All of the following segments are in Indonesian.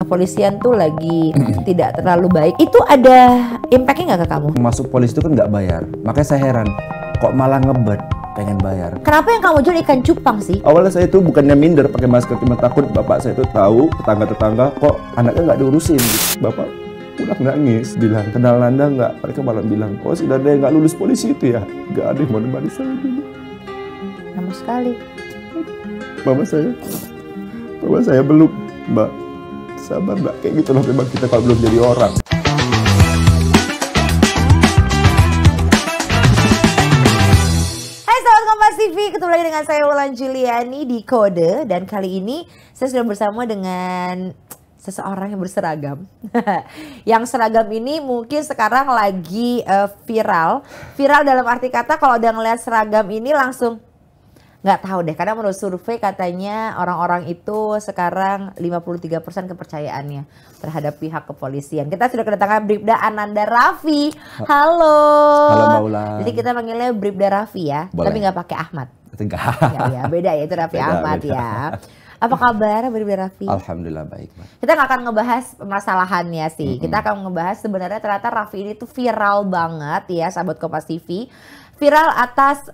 kepolisian tuh lagi tidak terlalu baik. Itu ada impactnya nggak ke kamu? Masuk polisi itu kan nggak bayar, makanya saya heran kok malah ngebet pengen bayar. Kenapa yang kamu jual ikan cupang sih? Awalnya saya itu bukannya minder pakai masker, cuma takut bapak saya itu tahu, tetangga-tetangga kok anaknya nggak diurusin. Bapak pulang nangis, bilang kenal Nanda nggak? Mereka malah bilang, oh si Nanda yang nggak lulus polisi itu ya, nggak ada yang mau nemani saya dulu. Lama sekali. Mama saya belum, Mbak. Sabar Mbak, kayak gitu loh memang kita kalau belum jadi orang. TV, ketemu lagi dengan saya Wulan Juliani di Kode, dan kali ini saya sudah bersama dengan seseorang yang berseragam. Yang seragam ini mungkin sekarang lagi viral dalam arti kata kalau udah ngeliat seragam ini langsung nggak tahu deh, karena menurut survei katanya orang-orang itu sekarang 53% kepercayaannya terhadap pihak kepolisian. Kita sudah kedatangan Bribda Ananda Raffi. Halo. Halo Mbak Wulan. Jadi kita manggilnya Bribda Raffi ya. Boleh. Tapi nggak pakai Ahmad. Enggak. Ya, beda ya, itu Raffi Ahmad beda. Ya. Apa kabar Bribda Raffi? Alhamdulillah baik, Mbak. Kita nggak akan ngebahas permasalahannya sih. Kita akan ngebahas sebenarnya ternyata Raffi ini tuh viral banget ya, sahabat Kompas TV. Viral atas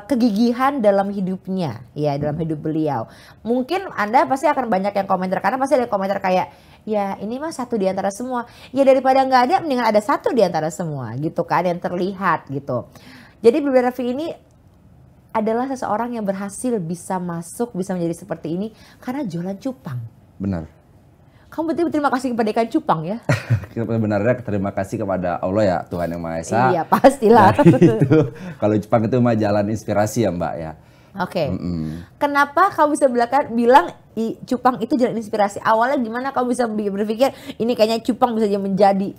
kegigihan dalam hidupnya, ya dalam hidup beliau. Mungkin Anda pasti akan banyak yang komentar, karena pasti ada komentar kayak, ya ini mah satu di antara semua. Ya daripada nggak ada, mendingan ada satu di antara semua gitu kan, yang terlihat gitu. Jadi Bribda Raffi ini adalah seseorang yang berhasil bisa masuk, bisa menjadi seperti ini karena jualan cupang. Benar. Kamu berarti terima kasih kepada ikan cupang ya? Sebenarnya terima kasih kepada Allah ya, Tuhan Yang Maha Esa. Iya pastilah. Kalau Jepang itu mah jalan inspirasi ya Mbak ya. Oke. Kenapa kamu bisa bilang cupang itu jalan inspirasi? Awalnya gimana kamu bisa berpikir ini kayaknya cupang bisa menjadi?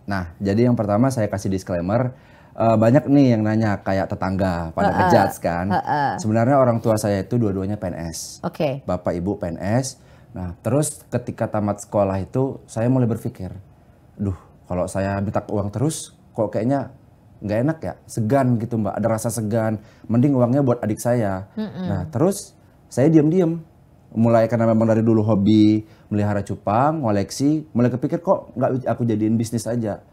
Nah, jadi yang pertama saya kasih disclaimer. Banyak nih yang nanya kayak tetangga pada ngejudge kan. Sebenarnya orang tua saya itu dua-duanya PNS. Oke. Bapak ibu PNS. Nah, terus ketika tamat sekolah itu saya mulai berpikir, duh, kalau saya minta uang terus, kok kayaknya nggak enak ya, segan gitu Mbak, ada rasa segan. Mending uangnya buat adik saya. Nah, terus saya diam-diam, mulai karena memang dari dulu hobi melihara cupang, koleksi, mulai kepikir kok nggak aku jadiin bisnis aja.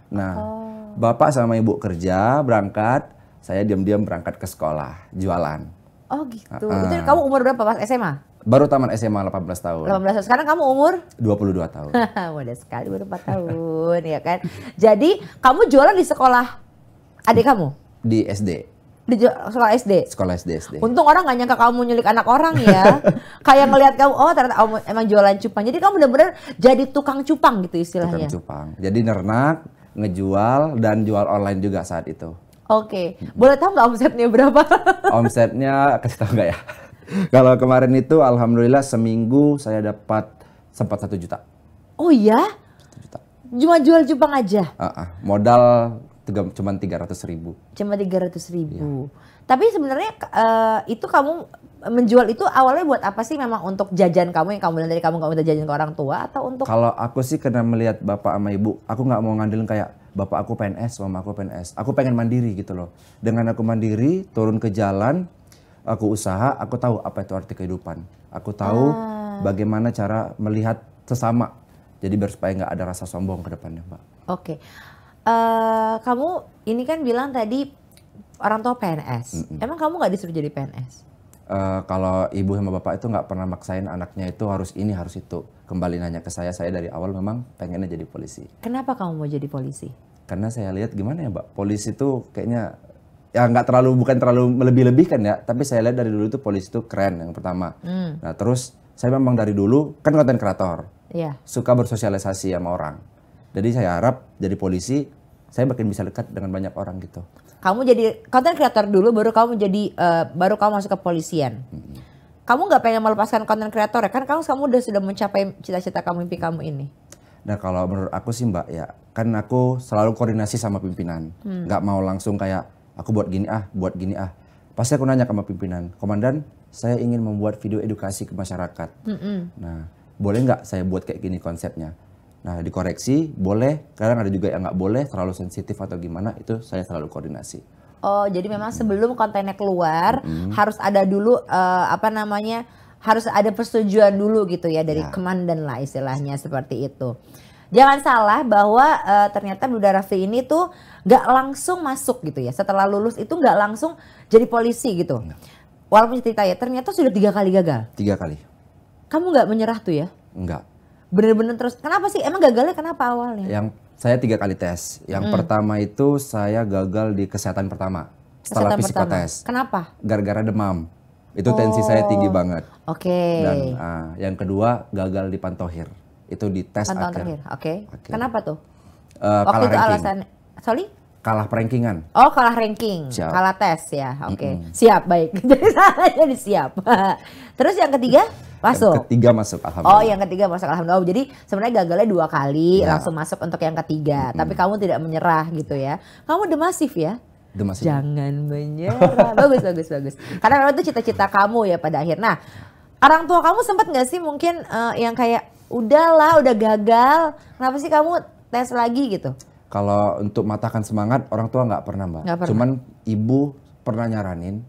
Nah, bapak sama ibu kerja, berangkat, saya diam-diam berangkat ke sekolah, jualan. Oh gitu. Itu kamu umur berapa pas SMA? Baru taman SMA 18 tahun. 18 tahun. Sekarang kamu umur? 22 tahun. Mudah sekali, baru 4 tahun ya kan. Jadi kamu jualan di sekolah adik kamu? Di SD. Di sekolah SD? Sekolah SD. Untung orang gak nyangka kamu nyulik anak orang ya. Kayak ngelihat kamu, oh ternyata kamu emang jualan cupang. Jadi kamu benar-benar jadi tukang cupang gitu istilahnya? Tukang cupang. Jadi nernak, ngejual, dan jual online juga saat itu. Oke. Boleh tahu nggak omsetnya berapa? Omsetnya, kasih tahu nggak ya? Kalau kemarin itu alhamdulillah seminggu saya dapat sempat 1 juta. Oh ya? 1 juta. Cuma jual cupang aja? Modal cuma 300.000. Cuma 300.000. Ya. Tapi sebenarnya itu kamu menjual itu awalnya buat apa sih? Memang untuk jajan kamu yang kamu bilang tadi kamu nggak minta jajan ke orang tua atau untuk? Kalau aku sih karena melihat bapak sama ibu, aku nggak mau ngandelin kayak bapak aku PNS, mama aku PNS. Aku pengen mandiri gitu loh. Dengan aku mandiri, turun ke jalan, aku usaha, aku tahu apa itu arti kehidupan. Aku tahu bagaimana cara melihat sesama. Jadi biar supaya nggak ada rasa sombong ke depannya, Mbak. Oke. Kamu ini kan bilang tadi orang tua PNS. Emang kamu nggak disuruh jadi PNS? Kalau ibu sama bapak itu nggak pernah maksain anaknya itu harus ini, harus itu. Kembali nanya ke saya dari awal memang pengennya jadi polisi. Kenapa kamu mau jadi polisi? Karena saya lihat gimana ya Mbak, polisi itu kayaknya ya bukan terlalu melebih-lebihkan ya, tapi saya lihat dari dulu itu polisi itu keren yang pertama. Nah terus saya memang dari dulu kan konten kreator, suka bersosialisasi sama orang. Jadi saya harap jadi polisi saya makin bisa dekat dengan banyak orang gitu. Kamu jadi konten kreator dulu, baru kamu masuk ke polisian. Kamu nggak pengen melepaskan konten kreator ya? Kan kamu sudah mencapai cita-cita kamu, mimpi kamu ini. Nah kalau menurut aku sih Mbak ya, kan aku selalu koordinasi sama pimpinan. Nggak mau langsung kayak aku buat gini ah. Pasti aku nanya sama pimpinan, komandan saya ingin membuat video edukasi ke masyarakat. Nah boleh nggak saya buat kayak gini konsepnya? Nah dikoreksi, boleh. Kadang ada juga yang nggak boleh, terlalu sensitif atau gimana, itu saya selalu koordinasi. Oh jadi memang sebelum kontennya keluar harus ada dulu harus ada persetujuan dulu gitu ya dari Ya. komandan lah istilahnya seperti itu. Jangan salah bahwa ternyata Duda Rafli ini tuh nggak langsung masuk gitu ya. Setelah lulus itu nggak langsung jadi polisi gitu. Walaupun cerita ya ternyata sudah 3 kali gagal. 3 kali. Kamu nggak menyerah tuh ya? Enggak. Bener-bener terus. Kenapa sih? Emang gagalnya kenapa awalnya? Yang saya 3 kali tes. Yang pertama itu saya gagal di kesehatan pertama. Setelah Kesehatan pertama. psikotes. Kenapa? Gara-gara demam. Itu tensi saya tinggi banget. Oke. Dan yang kedua gagal di pantohir. Itu di tes Pantauan akhir. terakhir. Oke. Oke. Kenapa tuh? Kalah Waktu itu ranking. alasan. Sorry? Kalah perankingan. Oh, kalah ranking, Siap. kalah tes ya. Oke. Siap, baik. Jadi salah jadi siap. Terus yang ketiga masuk. Yang ketiga masuk, Oh, alhamdulillah. yang ketiga masuk alhamdulillah. Oh, jadi sebenarnya gagalnya 2 kali, Ya. langsung masuk untuk yang ketiga. Tapi kamu tidak menyerah gitu ya. Kamu demasif ya? Itu masih. Jangan menyerah. Bagus, bagus, bagus. Karena memang itu cita-cita kamu ya pada akhir. Nah, orang tua kamu sempat nggak sih mungkin yang kayak udahlah, udah gagal, kenapa sih kamu tes lagi gitu? Kalau untuk matahkan semangat, orang tua nggak pernah, Mbak. Nggak pernah. Cuman ibu pernah nyaranin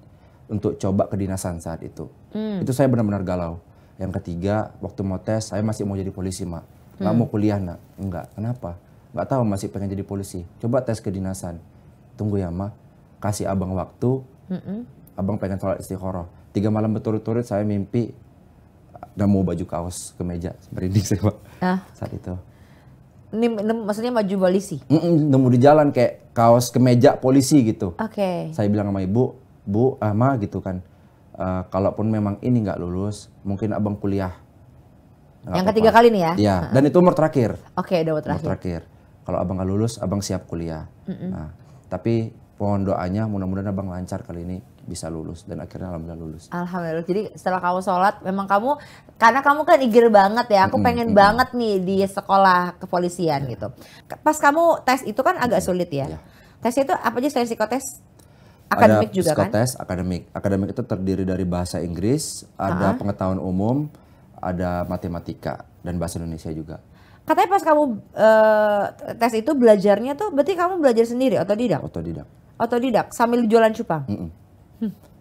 untuk coba kedinasan saat itu. Itu saya benar-benar galau. Yang ketiga, waktu mau tes, saya masih mau jadi polisi, Mak. Nggak mau kuliah, nak. Enggak. Kenapa? Nggak tahu, masih pengen jadi polisi. Coba tes kedinasan. Tunggu ya, Ma. Kasih abang waktu. Abang pengen sholat istikharah. 3 malam berturut-turut saya mimpi nemu baju kaos kemeja. Merinding saya, Pak. Ah. Saat itu. Ini maksudnya maju polisi? Nemu di jalan kayak kaos kemeja polisi gitu. Oke. Saya bilang sama ibu, Bu, Ma gitu kan. Kalaupun memang ini nggak lulus, mungkin abang kuliah. Nggak Yang apa-apa. ketiga kali nih ya? Iya, dan itu umur terakhir. Oke, udah Umur terakhir. terakhir. Kalau abang nggak lulus, abang siap kuliah. Nah, tapi pohon doanya mudah-mudahan abang lancar kali ini bisa lulus. Dan akhirnya alhamdulillah lulus. Alhamdulillah. Jadi setelah kamu sholat, memang kamu, karena kamu kan eager banget ya, aku pengen banget nih di sekolah kepolisian gitu. Pas kamu tes itu kan agak sulit ya? Iya. Tesnya itu apa aja selain psikotes? Akademik Ada juga kan? psikotes, akademik. Akademik itu terdiri dari bahasa Inggris, ada pengetahuan umum, ada matematika, dan bahasa Indonesia juga. Katanya pas kamu tes itu belajarnya tuh, berarti kamu belajar sendiri, otodidak? Otodidak. Otodidak, sambil jualan cupang?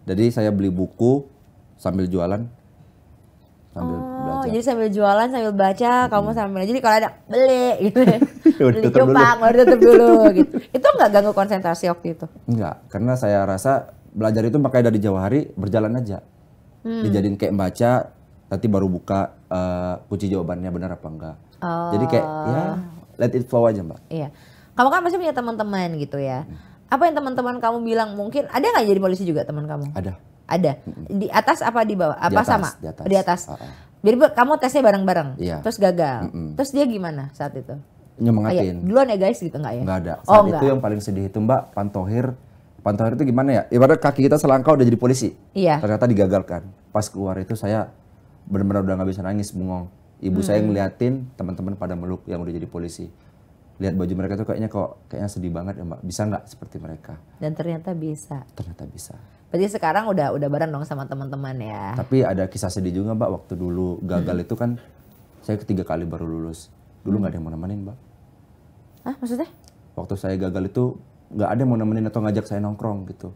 Jadi saya beli buku sambil jualan, sambil belajar. Jadi sambil jualan, sambil baca, kamu sambil, jadi kalau ada beli gitu, Udah beli tutup dulu. cupang, baru tutup dulu gitu. Itu nggak ganggu konsentrasi waktu itu? Enggak, karena saya rasa belajar itu makanya dari jauh hari berjalan aja. Dijadiin kayak baca, nanti baru buka kunci jawabannya benar apa enggak. Jadi kayak ya let it flow aja, Mbak. Iya. Kamu kan masih punya teman-teman gitu ya. Apa yang teman-teman kamu bilang mungkin ada nggak jadi polisi juga teman kamu? Ada. Ada. Di atas apa di bawah? Apa atas, sama? di atas. Di atas. Ah. Jadi kamu tesnya bareng-bareng. Iya. Terus gagal. Terus dia gimana saat itu? Kayak Nyemangatin. duluan ya guys gitu nggak ya? Enggak ada. Oh, Saat enggak. itu yang paling sedih itu, Mbak, pantohir. Pantohir itu gimana ya? Ibarat kaki kita selangkah udah jadi polisi. Iya. Ternyata digagalkan. Pas keluar itu saya benar-benar udah nggak bisa nangis, bengong. Ibu saya ngeliatin teman-teman pada meluk yang udah jadi polisi. Lihat baju mereka tuh kayaknya sedih banget ya, Mbak. Bisa nggak seperti mereka? Dan ternyata bisa. Ternyata bisa. Berarti sekarang udah bareng dong sama teman-teman ya. Tapi ada kisah sedih juga, Mbak. Waktu dulu gagal itu kan saya ketiga kali baru lulus. Dulu nggak ada yang mau nemenin, Mbak. Hah, maksudnya? Waktu saya gagal itu nggak ada yang mau nemenin atau ngajak saya nongkrong gitu.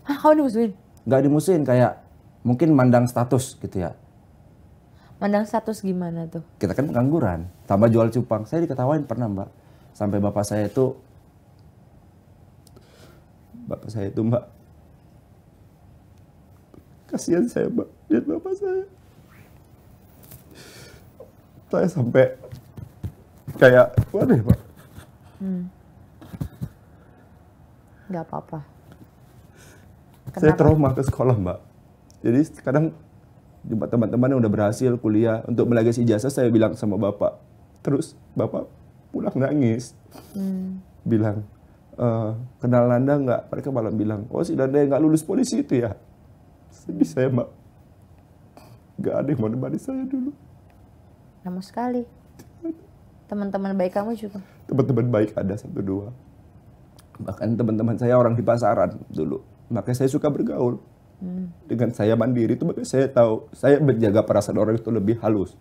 Hah, kamu dimusuhin? Nggak dimusuhin, kayak mungkin mandang status gitu ya. Mandang status gimana tuh? Kita kan pengangguran, tambah jual cupang. Saya diketawain pernah, Mbak. Sampai bapak saya itu, Mbak, kasihan saya, Mbak, lihat bapak saya. Saya sampai kayak, waduh, Pak. Nggak apa-apa. Saya trauma ke sekolah, Mbak. Jadi kadang jumpa teman-teman yang udah berhasil kuliah untuk melagasi ijazah, saya bilang sama bapak. Terus bapak pulang nangis. Bilang, kenal Nanda nggak? Mereka malah bilang, oh si Nanda yang nggak lulus polisi itu ya. Sedih saya, Mbak. Nggak ada yang mau nemani saya dulu. Lama sekali. Teman-teman baik kamu juga. Teman-teman baik ada 1-2. Bahkan teman-teman saya orang di pasaran dulu. Makanya saya suka bergaul. Dengan saya mandiri itu makanya saya tahu, saya menjaga perasaan orang itu lebih halus.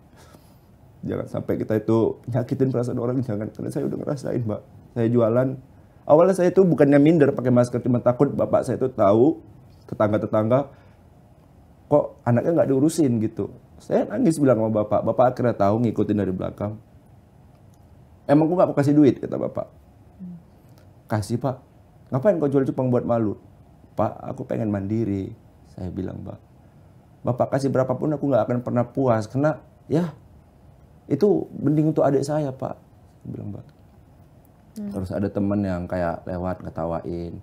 Jangan sampai kita itu nyakitin perasaan orang, jangan. Karena saya udah ngerasain, Mbak. Saya jualan. Awalnya saya itu bukannya minder pakai masker, cuma takut bapak saya itu tahu, tetangga-tetangga, kok anaknya nggak diurusin gitu. Saya nangis bilang sama bapak. Bapak akhirnya tahu, ngikutin dari belakang. Emang gue nggak mau kasih duit, kata bapak. Kasih pak. Ngapain kau jual cupang buat malu? Pak, aku pengen mandiri. Saya bilang, Pak. Bapak kasih berapapun aku nggak akan pernah puas. Karena ya itu mending untuk adik saya, Pak. Saya bilang, Pak. Terus ada temen yang kayak lewat ngetawain.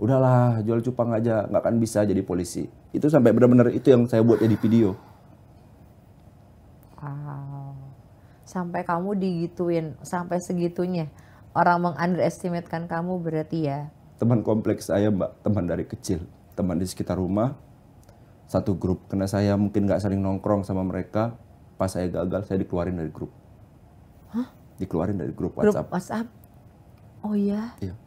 Udahlah, jual cupang aja, nggak akan bisa jadi polisi. Itu sampai benar-benar itu yang saya buat jadi video. Wow. Sampai kamu digituin, sampai segitunya. Orang meng-underestimate-kan kamu berarti ya. Teman kompleks saya, Mbak, teman dari kecil. Teman di sekitar rumah, satu grup. Karena saya mungkin nggak sering nongkrong sama mereka, pas saya gagal, saya dikeluarin dari grup. Hah? Dikeluarin dari grup Grup WhatsApp. WhatsApp? Oh iya? Iya.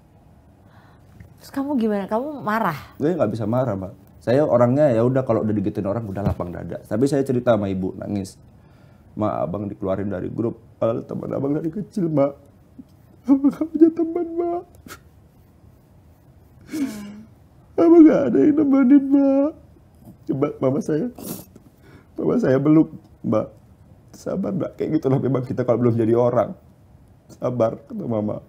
Terus kamu gimana? Kamu marah? Gue nggak bisa marah, Mbak. Saya orangnya ya udah kalau udah digituin orang udah lapang dada. Tapi saya cerita sama ibu, nangis. Ma, abang dikeluarin dari grup. Padahal teman abang dari kecil, Mbak. Abang gak punya teman, Mbak. Abang gak ada yang nemenin, Mbak. Coba mama saya belum, Mbak. Sabar, Mbak. Kayak gitulah memang kita kalau belum jadi orang. Sabar, kata mama.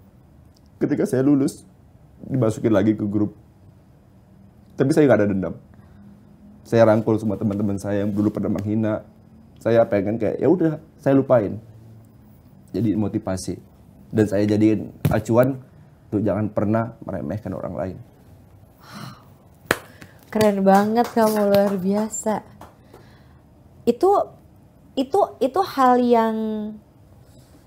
Ketika saya lulus, dimasukin lagi ke grup. Tapi saya gak ada dendam. Saya rangkul semua teman-teman saya yang dulu pernah menghina. Saya pengen kayak, ya udah, saya lupain. Jadi motivasi. Dan saya jadiin acuan untuk jangan pernah meremehkan orang lain. Keren banget kamu, luar biasa. Itu hal yang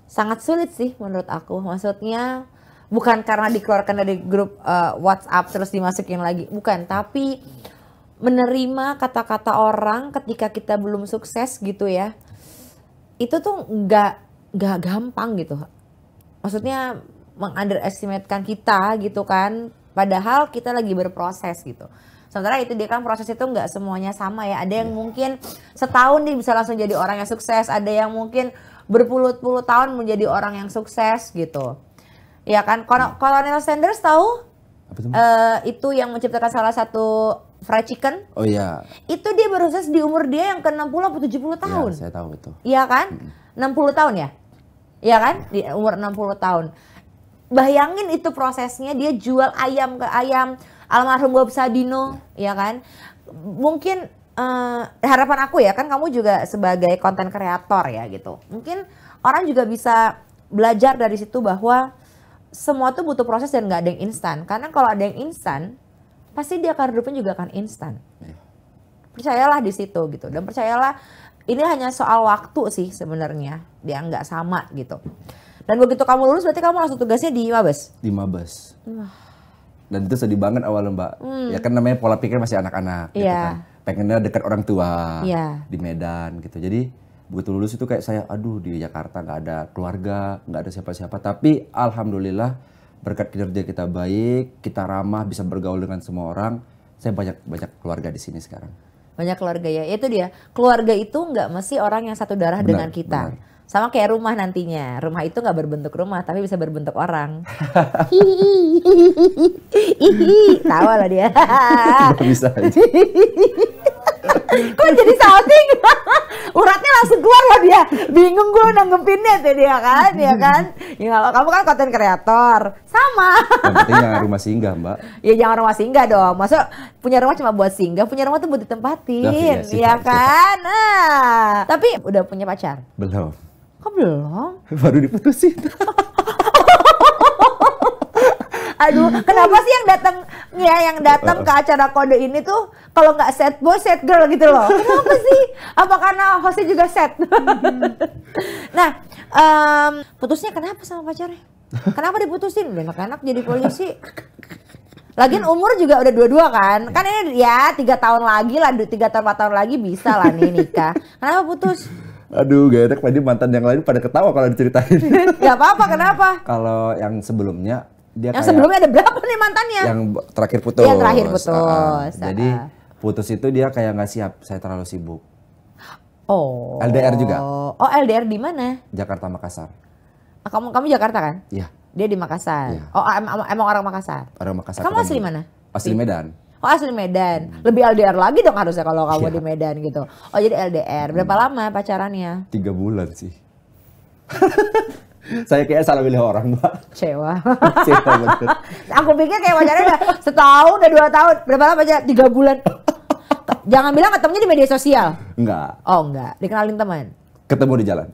sangat sulit sih menurut aku. Maksudnya bukan karena dikeluarkan dari grup WhatsApp terus dimasukin lagi, bukan. Tapi menerima kata-kata orang ketika kita belum sukses gitu ya. Itu tuh nggak gampang gitu. Maksudnya meng-underestimate-kan kita gitu kan. Padahal kita lagi berproses gitu. Sementara itu dia kan proses itu nggak semuanya sama ya. Ada yang mungkin setahun dia bisa langsung jadi orang yang sukses. Ada yang mungkin berpuluh-puluh tahun menjadi orang yang sukses gitu. Ya kan. Colonel Sanders tahu? Apa itu? Itu yang menciptakan salah satu fried chicken. Oh iya. Itu dia baru sukses di umur dia yang ke 60 atau 70 tahun. Ya, saya tahu itu. Iya kan? 60 tahun ya? Iya kan? Di umur 60 tahun. Bayangin itu prosesnya, dia jual ayam ke ayam almarhum Bob Sadino, ya kan? Mungkin harapan aku ya, kan kamu juga sebagai konten kreator ya gitu. Mungkin orang juga bisa belajar dari situ bahwa semua tuh butuh proses dan nggak ada yang instan. Karena kalau ada yang instan, pasti dia hidupnya juga akan instan. Percayalah di situ gitu. Dan percayalah ini hanya soal waktu sih sebenarnya. Dia nggak sama gitu. Dan begitu kamu lulus berarti kamu langsung tugasnya di Mabes? Di Mabes. Dan itu sedih banget awalnya, Mbak. Ya kan namanya pola pikir masih anak-anak gitu kan. Pengennya dekat orang tua di Medan gitu. Jadi begitu lulus itu kayak saya, aduh di Jakarta nggak ada keluarga, nggak ada siapa-siapa. Tapi alhamdulillah berkat kinerja kita baik, kita ramah, bisa bergaul dengan semua orang. Saya banyak keluarga di sini sekarang. Banyak keluarga ya. Itu dia. Keluarga itu nggak mesti orang yang satu darah dengan kita. Benar. Sama kayak rumah nantinya. Rumah itu nggak berbentuk rumah, tapi bisa berbentuk orang. Tawa lah dia. Bisa aja. Kok jadi salting? Uratnya langsung keluar loh dia. Bingung gue nanggepinnya tuh dia kan, ya kan? Ya, kamu kan konten kreator, sama. Yang penting jangan rumah singgah, Mbak. Ya jangan rumah singgah dong. Masa punya rumah cuma buat singgah, punya rumah tuh buat ditempatin, ya kan? Nah, tapi udah punya pacar? Belum. Kok belum? Baru diputusin. Aduh, kenapa sih yang datang ke acara kode ini tuh kalau nggak set boy, set girl gitu loh? Kenapa sih? Apa karena hostnya juga set? Nah, putusnya kenapa sama pacarnya? Kenapa diputusin? Udah enak-enak jadi polisi. Lagian umur juga udah 22 kan? Kan ini ya 3 tahun lagi lah, 3 tahun 4 tahun lagi bisa lah nih nikah. Kenapa putus? Aduh, gak enak, tadi mantan yang lain pada ketawa kalau diceritain. Gak apa-apa, kenapa? Kalau yang sebelumnya dia yang sebelumnya ada berapa nih mantannya? Yang terakhir putus. Yang terakhir putus. Jadi putus itu dia kayak nggak siap, saya terlalu sibuk. Oh. LDR juga. Oh, LDR di mana? Jakarta Makassar. Kamu Jakarta kan? Iya. Dia di Makassar. Iya. Oh, emang orang Makassar. Orang Makassar. Kamu asli mana? Asli Medan. Oh asli Medan. Lebih LDR lagi dong harusnya kalau kamu Iya. di Medan gitu. Oh jadi LDR. Berapa lama pacarannya? 3 bulan sih. Saya kayak salah pilih orang, Mbak. Kecewa. Kecewa betul. Aku pikir kayak pacarnya udah setahun, udah 2 tahun. Berapa lama aja? 3 bulan. Jangan bilang ketemunya di media sosial. Enggak, Oh enggak, dikenalin teman. ketemu di jalan.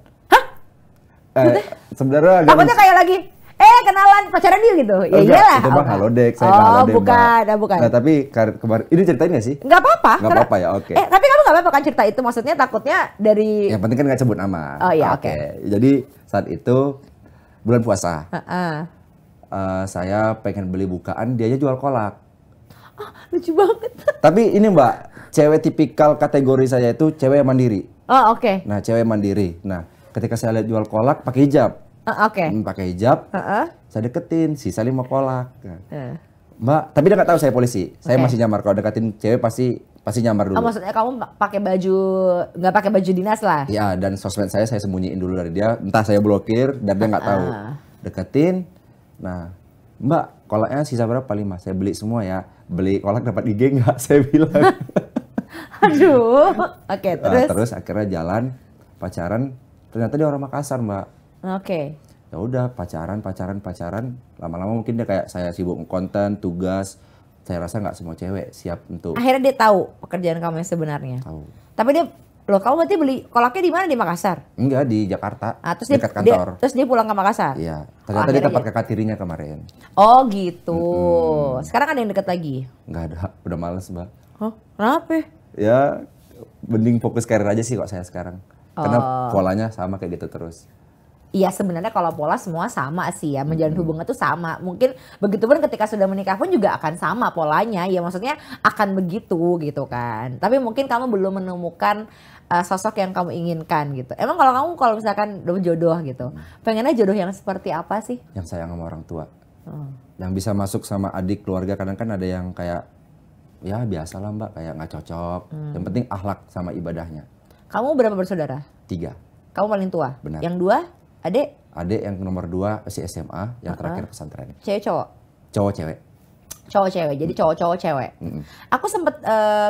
Sebenarnya agak Takutnya kayak lagi, kenalan pacaran dia gitu. Ya enggak, iyalah. itu mah enggak. halodex, saya Oh halodex, bukan, Mbak. bukan. Nah, tapi kemarin ini ceritain nggak sih? Enggak apa-apa. Nggak karena- apa-apa ya, oke. Tapi kamu enggak apa-apa kan cerita itu, maksudnya takutnya dari... Yang penting kan nggak sebut nama. Oh iya, oke. Jadi saat itu bulan puasa, Heeh. saya pengen beli bukaan, dia aja jual kolak. Lucu banget. Tapi ini Mbak, cewek tipikal kategori saya itu cewek yang mandiri. Oh oke. Nah, cewek mandiri. Nah, ketika saya lihat jual kolak pakai hijab. Oke. Pakai hijab, Heeh. saya deketin, sisa 5 kolak. Nah, Eh. Mbak, tapi dia nggak tahu saya polisi. Saya Oke. masih nyamar. Kalau deketin cewek pasti nyamar dulu. Oh maksudnya kamu pakai baju, nggak pakai baju dinas lah? Ya, dan sosmed saya sembunyiin dulu dari dia. Entah saya blokir dan dia nggak tahu. Deketin. Nah, Mbak, kolaknya sisa berapa? 5. Saya beli semua ya. Beli kolak dapat IG nggak? Saya bilang. Aduh. Oke Nah, terus? terus akhirnya jalan, pacaran. Ternyata dia orang Makassar, Mbak. Oke. Ya udah pacaran. Lama-lama mungkin dia kayak saya sibuk konten, tugas. Saya rasa nggak semua cewek siap untuk Akhirnya dia tahu pekerjaan kamu yang sebenarnya. tahu. Tapi dia, loh kamu berarti beli kolaknya di mana, di Makassar? Enggak, di Jakarta. Terus dekat kantor. terus dia pulang ke Makassar? Iya. Ternyata dia akhirnya tempat kakak tirinya kemarin. Oh gitu. Sekarang ada yang deket lagi? Nggak ada, udah males, Mbak. Oh kenapa? Ya, mending fokus karir aja sih kok saya sekarang. Oh. Karena polanya sama kayak gitu terus. Iya sebenarnya kalau pola semua sama sih ya, menjalin hubungan tuh sama. Mungkin begitupun ketika sudah menikah pun juga akan sama polanya. Ya maksudnya akan begitu gitu kan. Tapi mungkin kamu belum menemukan sosok yang kamu inginkan gitu. Emang kalau misalkan udah jodoh gitu, pengennya jodoh yang seperti apa sih? Yang sayang sama orang tua. Oh. Yang bisa masuk sama adik keluarga, kadang kan ada yang kayak ya biasalah Mbak, kayak nggak cocok. Yang penting akhlak sama ibadahnya. Kamu berapa bersaudara? 3. Kamu paling tua? Benar. Yang 2? Adik? Adik yang nomor 2 masih SMA, yang terakhir pesantren. Cewek cowok? Cowok cewek. Cowok cewek, jadi cowok cewek. Aku sempet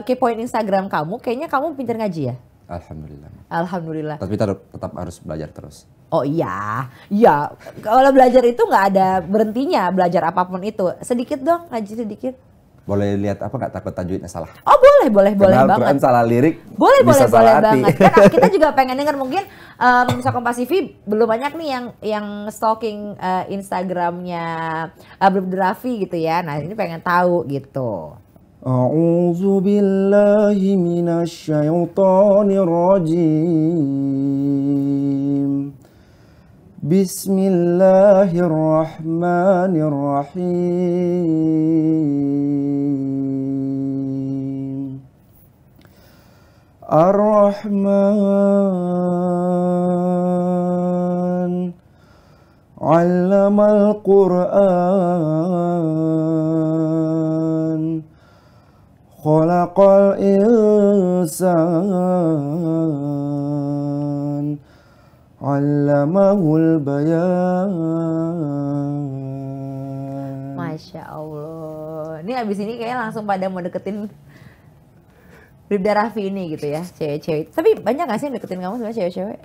kepoin Instagram kamu, kayaknya kamu pintar ngaji ya? Alhamdulillah. Alhamdulillah. Tapi tetap harus belajar terus. Oh iya, iya. Kalau belajar itu nggak ada berhentinya, belajar apapun itu. Sedikit dong, ngaji sedikit. Boleh lihat apa nggak takut tajwidnya salah? Oh boleh Kenal banget. Quran salah lirik, Boleh bisa salah arti. banget. Kan kita juga pengen denger mungkin pemirsa Kompas TV belum banyak nih yang stalking Instagramnya Bribda Raffi gitu ya. Nah ini pengen tahu gitu. A'udzu billahi minasyaitonir rajim. Bismillahirrahmanirrahim. Ar-Rahman 'allamal Qur'an. Khalaqal insan 'allamahul bayan. Masya Allah. Ini abis ini kayaknya langsung pada mau deketin Bribda Raffi ini gitu ya, cewek-cewek. Tapi banyak gak sih yang deketin kamu sebenarnya cewek-cewek?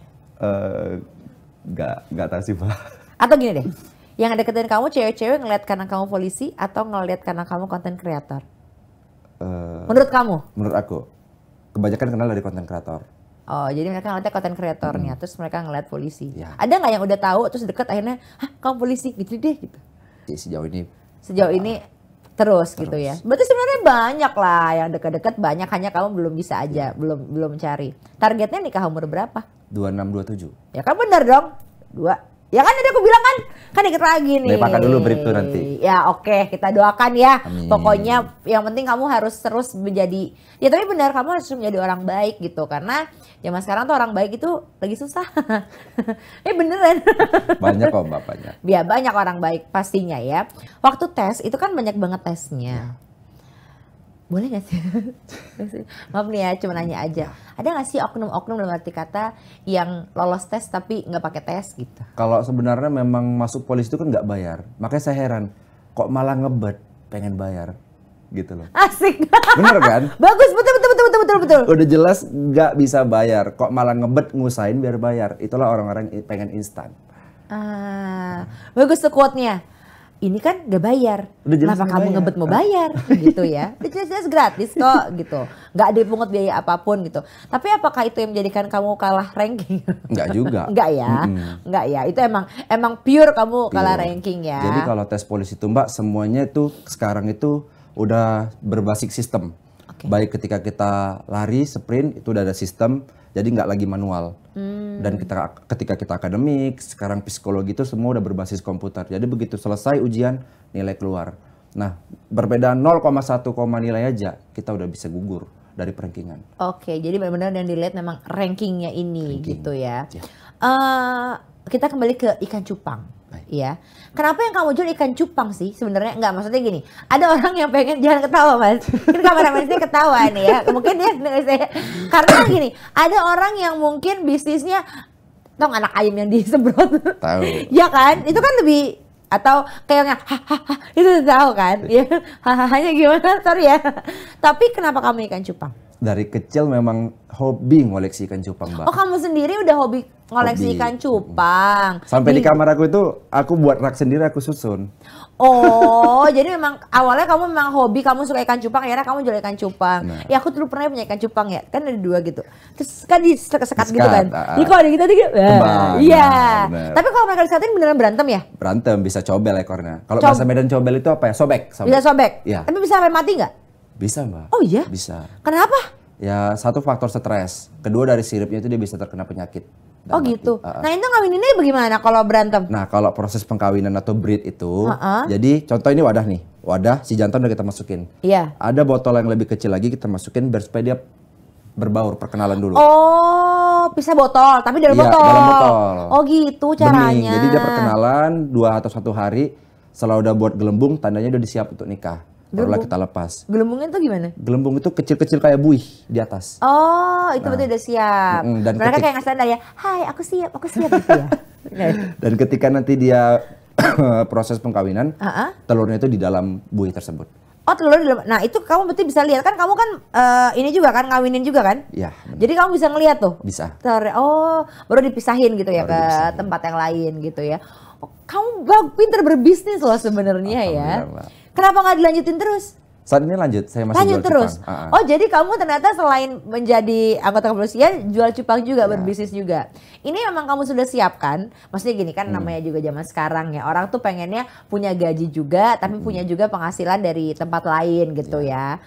Nggak tahu sih Pak. Atau gini deh, yang deketin kamu cewek-cewek ngeliat karena kamu polisi atau ngeliat karena kamu konten kreator? Menurut kamu? Menurut aku, kebanyakan kenal dari konten kreator. Oh, jadi mereka ngeliatnya konten kreatornya, terus mereka ngeliat polisi. Ya. Ada nggak yang udah tahu terus deket akhirnya, hah kamu polisi gitu deh gitu. Sejauh ini Sejauh ini terus gitu ya. Berarti sebenarnya banyak lah yang deket-deket, banyak hanya kamu belum bisa aja, belum cari. Targetnya nikah umur berapa? 26, 27. Ya kan benar dong. 2. Ya kan tadi aku bilang kan dikit lagi nih. Lepakan dulu Brib tuh nanti. Ya oke, kita doakan ya. Amin. Pokoknya yang penting kamu harus terus menjadi, ya tapi benar kamu harus menjadi orang baik gitu. Karena zaman sekarang tuh orang baik itu lagi susah. Beneran. Banyak kok Mbak, banyak. Ya banyak orang baik pastinya ya. Waktu tes itu kan banyak banget tesnya. Boleh gak sih? Maaf nih ya, cuma nanya aja. Ada gak sih oknum-oknum dalam arti kata yang lolos tes tapi nggak pakai tes gitu? Kalau sebenarnya memang masuk polisi itu kan nggak bayar. Makanya saya heran, kok malah ngebet pengen bayar. gitu loh. Asik. Bener kan? Bagus, betul. Udah jelas nggak bisa bayar, kok malah ngebet ngusain biar bayar. Itulah orang-orang pengen instan. Bagus tuh quote-nya. Ini kan gak bayar, Udah jelas kenapa nggak kamu bayar. ngebet mau bayar gitu ya? Udah jelas-jelas gratis kok gitu, nggak dipungut biaya apapun gitu. Tapi apakah itu yang menjadikan kamu kalah ranking? Nggak juga. Nggak ya, nggak ya. Itu emang pure kamu kalah Pure. ranking ya. Jadi kalau tes polisi itu Mbak, semuanya itu sekarang itu udah berbasis sistem. Oke. Baik ketika kita lari, sprint itu udah ada sistem, jadi nggak lagi manual. Dan ketika kita akademik, sekarang psikologi itu semua udah berbasis komputer. Jadi begitu selesai ujian, nilai keluar. Nah, berbeda 0,1 nilai aja, kita udah bisa gugur dari perankingan. Oke, jadi benar-benar yang dilihat memang rankingnya ini gitu ya. Ya. Kita kembali ke ikan cupang, ya. Kenapa yang kamu jual ikan cupang sih? Sebenarnya enggak, maksudnya gini. Ada orang yang pengen, jangan ketawa mas. Ini kameramen saya ketawa nih ya. Mungkin dia karena gini, ada orang yang mungkin bisnisnya, tau nggak anak ayam yang disemprot? Tahu. Ya kan, itu kan lebih atau kayaknya hahaha itu tahu kan? Ya hahahanya gimana? Sorry ya. Tapi kenapa kamu ikan cupang? Dari kecil memang hobi ngoleksi ikan cupang, Mbak. Oh, kamu sendiri udah hobi ngoleksi Hobi. ikan cupang. Sampai di kamar aku itu, aku buat rak sendiri, aku susun. Oh, jadi memang awalnya kamu memang hobi, kamu suka ikan cupang, akhirnya kamu jual ikan cupang. Nah. Ya aku dulu pernah punya ikan cupang ya, kan ada 2 gitu. Terus kan disekat gitu Disekat, kan. Jadi kalau ada gitu, Kembang, iya. nah, bener. Tapi kalau mereka disekatin beneran berantem ya? Berantem, bisa cobel ekornya. Kalau bahasa Medan cobel itu apa ya? Sobek. Bisa sobek? Iya. Tapi bisa sampai mati nggak? Bisa, Mbak. Oh iya? Bisa. Kenapa? Ya, satu faktor stres. Kedua dari siripnya itu dia bisa terkena penyakit. dan Oh mati. gitu. Nah itu ngawininnya bagaimana kalau berantem? Nah, kalau proses pengkawinan atau breed itu, jadi contoh ini wadah nih. Wadah si jantan udah kita masukin. Iya. Ada botol yang lebih kecil lagi kita masukin biar supaya dia berbaur, perkenalan dulu. Oh, pisah botol, tapi dalam Iya, botol. dalam botol. Oh gitu caranya. Bening. Jadi dia perkenalan 2 atau 1 hari. Setelah udah buat gelembung, tandanya udah disiap untuk nikah. Barulah kita lepas. Gelembungnya tuh gimana? Gelembung itu kecil-kecil kayak buih di atas. Oh, itu berarti udah siap. dan Mereka kayak ngasih tanda ya, hai aku siap gitu ya. Dan ketika nanti dia proses pengkawinan, telurnya itu di dalam buih tersebut. Oh telur di dalam, nah itu kamu berarti bisa lihat kan kamu kan ini juga kan ngawinin juga kan? Iya. Jadi kamu bisa ngelihat tuh? Bisa. Oh baru dipisahin gitu ya Baru ke dipisahin. tempat yang lain gitu ya. Oh, kamu pinter berbisnis loh sebenarnya ya. Alhamdulillah. Kenapa nggak dilanjutin terus? Saat ini lanjut, saya masih Lanjut jual terus. cupang. Oh jadi kamu ternyata selain menjadi anggota kepolisian jual cupang juga, berbisnis juga. Ini memang kamu sudah siapkan. Maksudnya gini kan namanya juga zaman sekarang ya. Orang tuh pengennya punya gaji juga tapi punya juga penghasilan dari tempat lain gitu ya.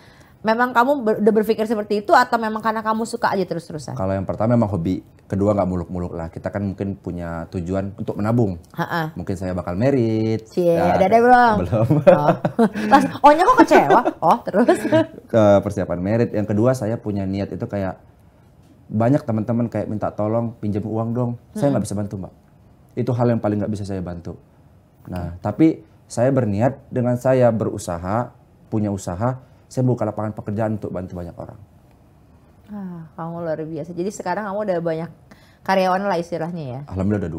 Memang kamu udah berpikir seperti itu atau memang karena kamu suka aja terus-terusan? Kalau yang pertama memang hobi, kedua nggak muluk-muluk lah. Kita kan mungkin punya tujuan untuk menabung. Mungkin saya bakal merit. Cie, ada belum? Belum. Oh. Ohnya kok kecewa? Oh terus? Ke persiapan merit. Yang kedua saya punya niat itu kayak banyak teman-teman kayak minta tolong pinjam uang dong. Saya nggak bisa bantu, Mbak. Itu hal yang paling nggak bisa saya bantu. Nah, tapi saya berniat dengan saya berusaha, punya usaha, saya buka lapangan pekerjaan untuk bantu banyak orang. Kamu luar biasa. Jadi sekarang kamu udah banyak karyawan lah istilahnya ya? Alhamdulillah udah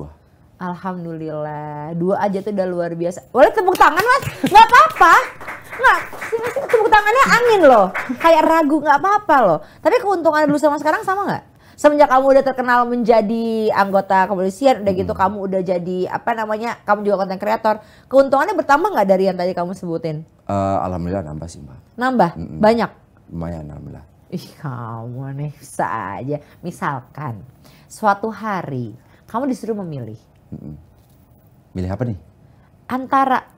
2. Alhamdulillah. 2 aja tuh udah luar biasa. Boleh tepuk tangan mas? Gak apa-apa. Nggak, tepuk tangannya angin loh. Kayak ragu gak apa-apa loh. Tapi keuntungan dulu sama sekarang sama gak? Semenjak kamu udah terkenal menjadi anggota kepolisian, udah gitu kamu udah jadi kamu juga konten kreator. Keuntungannya bertambah gak dari yang tadi kamu sebutin? Alhamdulillah nambah sih, Mbak. Nambah? Banyak? Lumayan, alhamdulillah. Ih kamu nih bisa aja. Misalkan suatu hari kamu disuruh memilih. Milih apa nih? Antara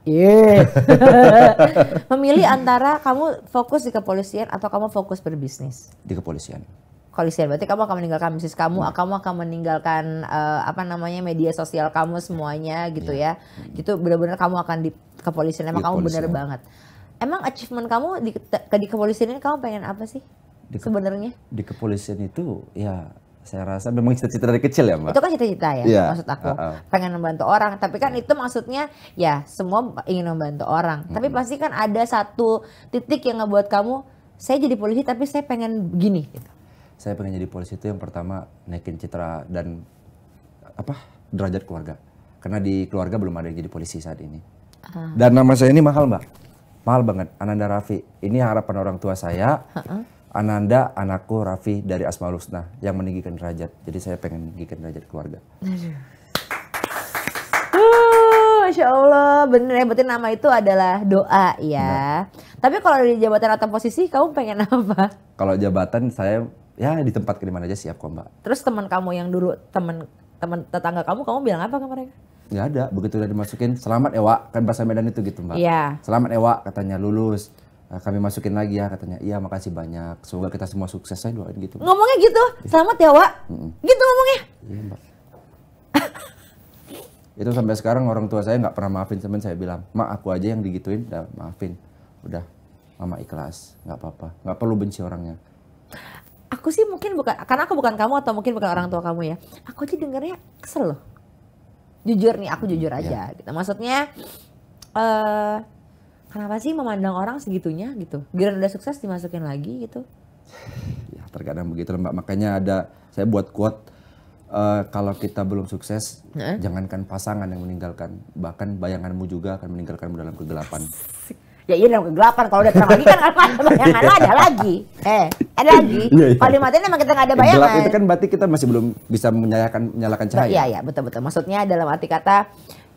memilih antara kamu fokus di kepolisian atau kamu fokus berbisnis. Di kepolisian. Kepolisian berarti kamu akan meninggalkan bisnis kamu, kamu akan meninggalkan media sosial kamu semuanya gitu ya. Gitu benar-benar kamu akan di kepolisian. Emang kamu bener banget. Emang achievement kamu di kepolisian ini kamu pengen apa sih sebenarnya? Di kepolisian itu ya saya rasa memang cita-cita dari kecil ya, Mbak. Itu kan cita-cita ya, maksud aku. Pengen membantu orang, tapi kan itu maksudnya ya semua ingin membantu orang. Tapi pasti kan ada satu titik yang ngebuat kamu, saya jadi polisi tapi saya pengen begini gitu. Saya pengen jadi polisi itu yang pertama naikin citra dan derajat keluarga. Karena di keluarga belum ada yang jadi polisi saat ini. Dan nama saya ini mahal, Mbak. mahal banget. Ananda Raffi, ini harapan orang tua saya. Ananda, anakku Raffi dari Asmaul Husna yang meninggikan derajat. Jadi saya pengen meninggikan derajat keluarga. Masya Allah, bener ya, berarti nama itu adalah doa ya. Tapi kalau di jabatan atau posisi, kamu pengen apa? Kalau jabatan saya ya di tempat di mana aja siap kok Mbak. Terus teman kamu yang dulu, teman tetangga kamu bilang apa ke mereka? Nggak ada, begitu udah dimasukin, selamat ya Wak, kan bahasa Medan itu gitu Mbak. Iya. Selamat ya Wak, katanya lulus. Nah, kami masukin lagi ya, katanya iya makasih banyak, semoga kita semua sukses, saya doain gitu. Ngomongnya gitu, selamat ya Wak? Gitu ngomongnya? Iya Mbak. Itu sampai sekarang orang tua saya nggak pernah maafin, temen saya bilang, Mak aku aja yang digituin, udah maafin. Udah, Mama ikhlas, nggak apa-apa, nggak perlu benci orangnya. Aku sih mungkin bukan, karena aku bukan kamu atau mungkin bukan orang tua kamu ya. Aku aja dengernya kesel loh. Jujur nih, aku jujur aja gitu. Maksudnya, kenapa sih memandang orang segitunya gitu? Giliran udah sukses dimasukin lagi gitu. Ya terkadang begitu Mbak, makanya saya buat quote, kalau kita belum sukses, jangankan pasangan yang meninggalkan, bahkan bayanganmu juga akan meninggalkanmu dalam kegelapan. Ya iya dalam kegelapan, kalau udah terang lagi kan bayangan lo ada lagi. Ada lagi. Kalau dimatiin emang kita nggak ada bayangan. Gelap itu kan berarti kita masih belum bisa menyalakan cahaya. Iya betul. Maksudnya dalam arti kata,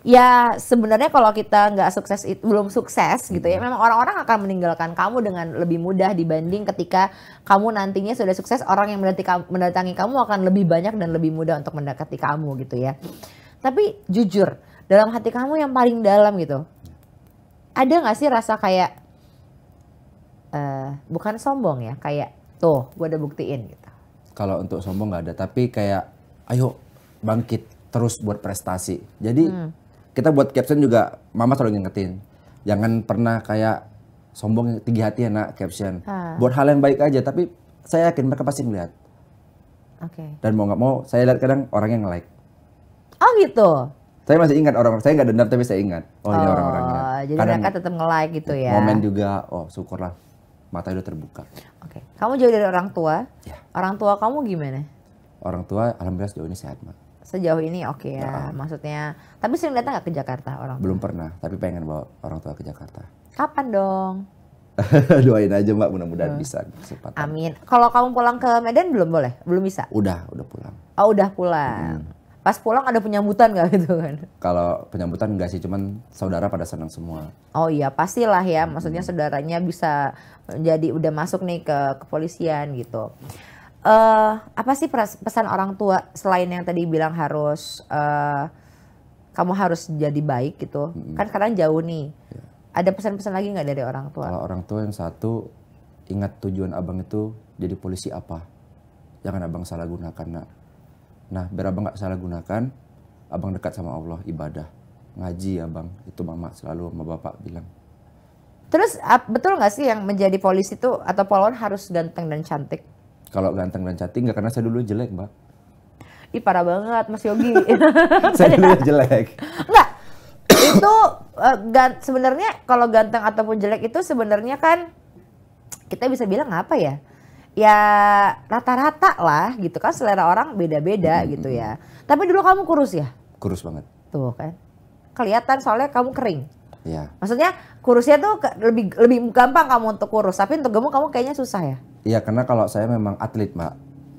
ya sebenarnya kalau kita nggak sukses, belum sukses gitu ya, memang orang-orang akan meninggalkan kamu dengan lebih mudah dibanding ketika kamu nantinya sudah sukses, orang yang mendatangi kamu akan lebih banyak dan lebih mudah untuk mendekati kamu gitu ya. Tapi jujur, dalam hati kamu yang paling dalam gitu, ada nggak sih rasa kayak, bukan sombong ya, kayak tuh gue udah buktiin gitu. Kalau untuk sombong nggak ada, tapi kayak ayo bangkit terus buat prestasi. Jadi kita buat caption juga, Mama selalu ngingetin, jangan pernah kayak sombong, tinggi hati ya nak caption. Buat hal yang baik aja, tapi saya yakin mereka pasti ngeliat. Dan mau nggak mau, saya lihat kadang orang yang nge-like. Oh gitu? Saya masih ingat orang, saya nggak dendam tapi saya ingat. Oh ini orang-orangnya. Jadi kadang mereka tetap nge-like gitu ya? Momen juga, oh syukurlah mata udah terbuka. Kamu jauh dari orang tua? Ya. Orang tua kamu gimana? Orang tua alhamdulillah sejauh ini sehat Mak. Sejauh ini oke ya, maksudnya. Tapi sering datang nggak ke Jakarta orang tua? Belum pernah, tapi pengen bawa orang tua ke Jakarta. Kapan dong? Doain aja Mbak, mudah-mudahan bisa kesempatan. Amin. Kalau kamu pulang ke Medan belum boleh? Belum bisa? Udah pulang. Oh udah pulang. Pas pulang ada penyambutan nggak gitu kan? Kalau penyambutan enggak sih, cuman saudara pada senang semua. Oh iya pastilah ya, maksudnya saudaranya bisa jadi udah masuk nih ke kepolisian gitu. Apa sih pesan orang tua selain yang tadi bilang harus kamu harus jadi baik gitu? Kan sekarang jauh nih. Ada pesan-pesan lagi nggak dari orang tua? Kalau orang tua yang satu, ingat tujuan abang itu jadi polisi apa? Jangan abang salah gunakan nak. Nah biar abang nggak salah gunakan, abang dekat sama Allah, ibadah, ngaji abang. Itu mama selalu sama bapak bilang. Terus betul nggak sih yang menjadi polisi itu atau polwan harus ganteng dan cantik? Kalau ganteng dan cantik nggak, karena saya dulu jelek Mbak. Ih parah banget Mas Yogi. Saya dulu jelek. Enggak, itu sebenarnya kalau ganteng ataupun jelek itu sebenarnya kan kita bisa bilang apa ya? Ya rata-rata lah gitu kan, selera orang beda-beda gitu ya. Tapi dulu kamu kurus ya? Kurus banget. Tuh kan, kelihatan soalnya kamu kering. Iya. Maksudnya kurusnya tuh lebih gampang kamu untuk kurus, tapi untuk gemuk kamu kayaknya susah ya? Iya karena kalau saya memang atlet Mbak.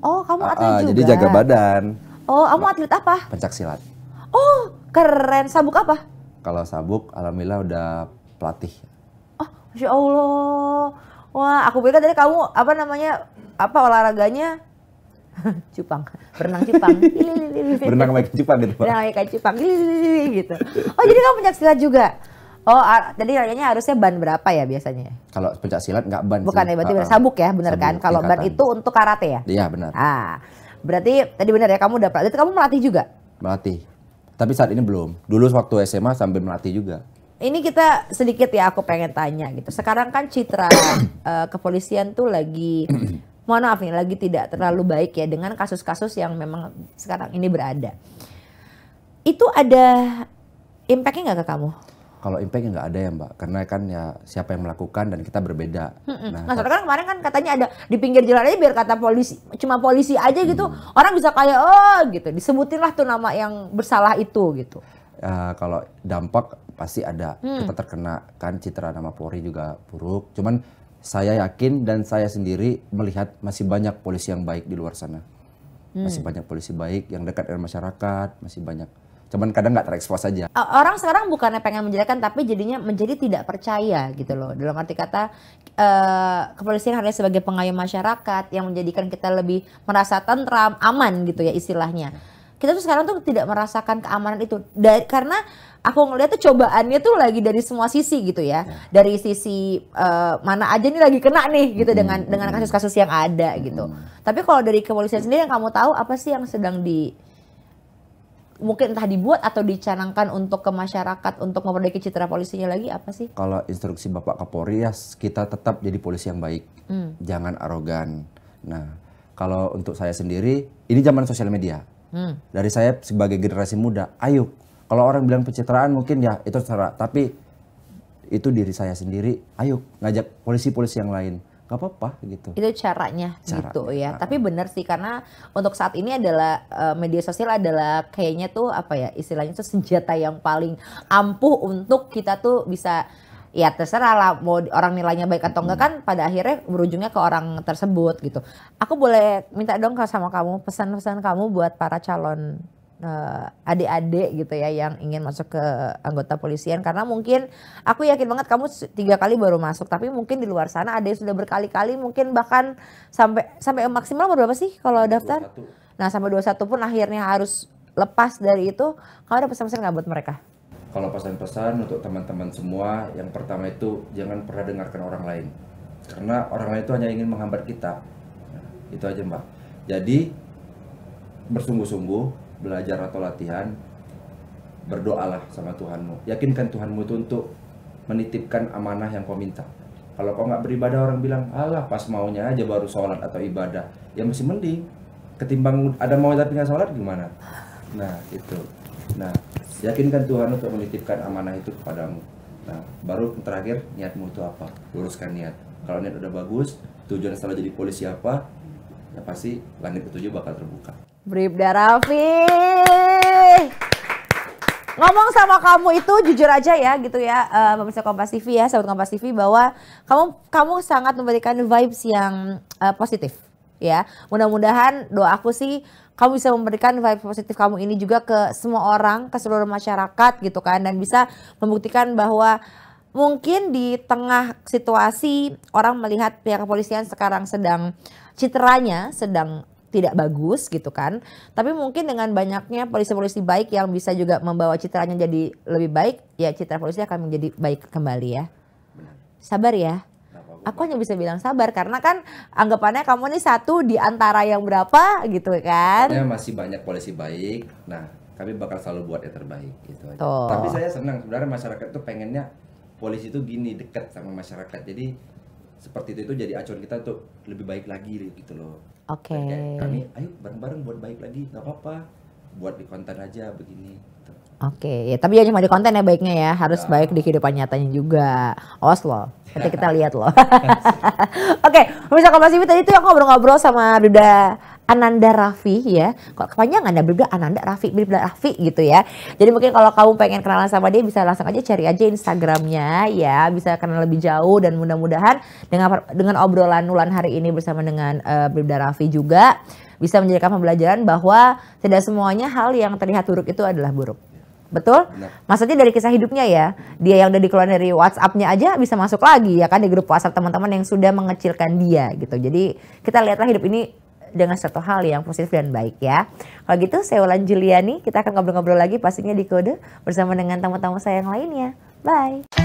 Oh kamu atlet juga? Jadi jaga badan. Oh kamu atlet apa? Pencak silat. Oh keren, sabuk apa? Kalau sabuk alhamdulillah udah pelatih. Oh Masya Allah. Wah, aku pikir tadi kamu olahraganya cupang, berenang cupang. Berenang kayak cupang gitu, Pak. Berenang kayak cupang gitu. Oh, jadi kamu pencak silat juga. Oh, tadi nanyanya harusnya ban berapa ya biasanya? Kalau pencak silat nggak ban. Bukan ya, berarti sabuk ya, benar kan? Kalau ban itu untuk karate ya? Iya, benar. Berarti tadi benar ya, kamu udah pelatih. Kamu melatih juga? Melatih. Tapi saat ini belum. Dulu waktu SMA sambil melatih juga. Ini kita sedikit ya, aku pengen tanya gitu. Sekarang kan citra kepolisian tuh lagi, mohon maaf nih, lagi tidak terlalu baik ya dengan kasus-kasus yang memang sekarang ini berada. Itu ada impact-nya nggak ke kamu? Kalau impact-nya nggak ada ya Mbak, karena kan ya siapa yang melakukan dan kita berbeda. Nah soalnya kan kemarin kan katanya ada di pinggir jalan aja biar kata polisi, cuma polisi aja gitu, orang bisa kayak oh gitu, disebutin lah tuh nama yang bersalah itu gitu. Kalau dampak pasti ada. Kita terkena kan citra nama Polri juga buruk. Cuman saya yakin dan saya sendiri melihat masih banyak polisi yang baik di luar sana. Masih banyak polisi baik yang dekat dengan masyarakat, masih banyak. Cuman kadang nggak terekspos saja. Orang sekarang bukannya pengen menjelekan tapi jadinya menjadi tidak percaya gitu loh. Dalam arti kata kepolisian hanya sebagai pengayom masyarakat yang menjadikan kita lebih merasa tentram, aman gitu ya istilahnya. Kita tuh sekarang tuh tidak merasakan keamanan itu. Karena aku ngeliat tuh cobaannya tuh lagi dari semua sisi gitu ya. Dari sisi mana aja nih lagi kena nih gitu dengan kasus-kasus yang ada gitu. Tapi kalau dari kepolisian sendiri yang kamu tahu apa sih yang sedang mungkin entah dibuat atau dicanangkan untuk ke masyarakat untuk memperbaiki citra polisinya lagi apa sih? Kalau instruksi Bapak Kapolri ya kita tetap jadi polisi yang baik, jangan arogan. Nah kalau untuk saya sendiri ini zaman sosial media. Dari saya sebagai generasi muda, ayo kalau orang bilang pencitraan mungkin ya itu terserah, tapi itu diri saya sendiri, ayo ngajak polisi-polisi yang lain. Gak apa-apa gitu. Itu caranya gitu ya. Tapi benar sih karena untuk saat ini adalah media sosial adalah kayaknya tuh apa ya istilahnya tuh senjata yang paling ampuh untuk kita tuh bisa ya terserah lah mau orang nilainya baik atau enggak kan pada akhirnya berujungnya ke orang tersebut gitu. Aku boleh minta dong sama kamu pesan-pesan kamu buat para calon adik-adik gitu ya yang ingin masuk ke anggota polisian karena mungkin aku yakin banget kamu 3 kali baru masuk tapi mungkin di luar sana ada yang sudah berkali-kali mungkin bahkan sampai maksimal berapa sih kalau daftar? 21. Nah sampai 21 pun akhirnya harus lepas dari itu. Kamu ada pesan-pesan nggak buat mereka? Kalau pesan-pesan untuk teman-teman semua, yang pertama itu jangan pernah dengarkan orang lain karena orang lain itu hanya ingin menghambat kita. Nah, itu aja Mbak. Jadi bersungguh-sungguh belajar atau latihan, berdoalah sama Tuhanmu. Yakinkan Tuhanmu itu untuk menitipkan amanah yang kau minta. Kalau kau nggak beribadah orang bilang, alah pas maunya aja baru sholat atau ibadah. Ya masih mending. Ketimbang ada mau tapi nggak sholat gimana? Nah itu. Nah yakinkan Tuhan untuk menitipkan amanah itu kepadamu. Nah baru terakhir niatmu itu apa? Luruskan niat. Kalau niat udah bagus, tujuan setelah jadi polisi apa? Ya pasti langit ketujuh bakal terbuka. Bribda Raffi, ngomong sama kamu itu jujur aja ya gitu ya, pemirsa Kompas TV ya, sahabat Kompas TV bahwa kamu sangat memberikan vibes yang positif ya. Mudah-mudahan doa aku sih kamu bisa memberikan vibes positif kamu ini juga ke semua orang, ke seluruh masyarakat gitu kan, dan bisa membuktikan bahwa mungkin di tengah situasi orang melihat pihak kepolisian sekarang citranya sedang tidak bagus gitu kan. Tapi mungkin dengan banyaknya polisi-polisi baik yang bisa juga membawa citranya jadi lebih baik, ya citra polisi akan menjadi baik kembali ya. Sabar ya. Aku hanya bisa bilang sabar karena kan anggapannya kamu nih satu di antara yang berapa gitu kan. Ya masih banyak polisi baik. Nah, kami bakal selalu buat yang terbaik gitu aja. Tuh. Tapi saya senang sebenarnya masyarakat tuh pengennya polisi itu gini dekat sama masyarakat. Jadi seperti itu jadi acuan kita untuk lebih baik lagi gitu loh. Oke. Kami ayo bareng-bareng buat baik lagi, nggak apa-apa. Buat di konten aja begini. Gitu. Oke, ya tapi jangan cuma di konten ya baiknya ya, harus baik di kehidupan nyatanya juga. Awas loh, nanti kita lihat loh. Oke, pemirsa Kompas TV tadi tuh aku ngobrol-ngobrol sama Bribda Ananda Raffi ya. Kok kepanjangan ya Bribda Ananda Raffi, Bribda Raffi gitu ya. Jadi mungkin kalau kamu pengen kenalan sama dia bisa langsung aja cari aja Instagramnya ya, bisa kenal lebih jauh dan mudah-mudahan dengan obrolan Nulan hari ini bersama dengan Bribda Raffi juga bisa menjadikan pembelajaran bahwa tidak semuanya hal yang terlihat buruk itu adalah buruk. Betul? Benar. Maksudnya dari kisah hidupnya ya, dia yang udah dikeluarin dari WhatsApp-nya aja bisa masuk lagi ya kan di grup WhatsApp teman-teman yang sudah mengecilkan dia gitu. Jadi kita lihatlah hidup ini dengan satu hal yang positif dan baik ya. Kalau gitu saya Wulan Juliani, kita akan ngobrol-ngobrol lagi pastinya di Kode bersama dengan tamu-tamu saya yang lainnya. Bye.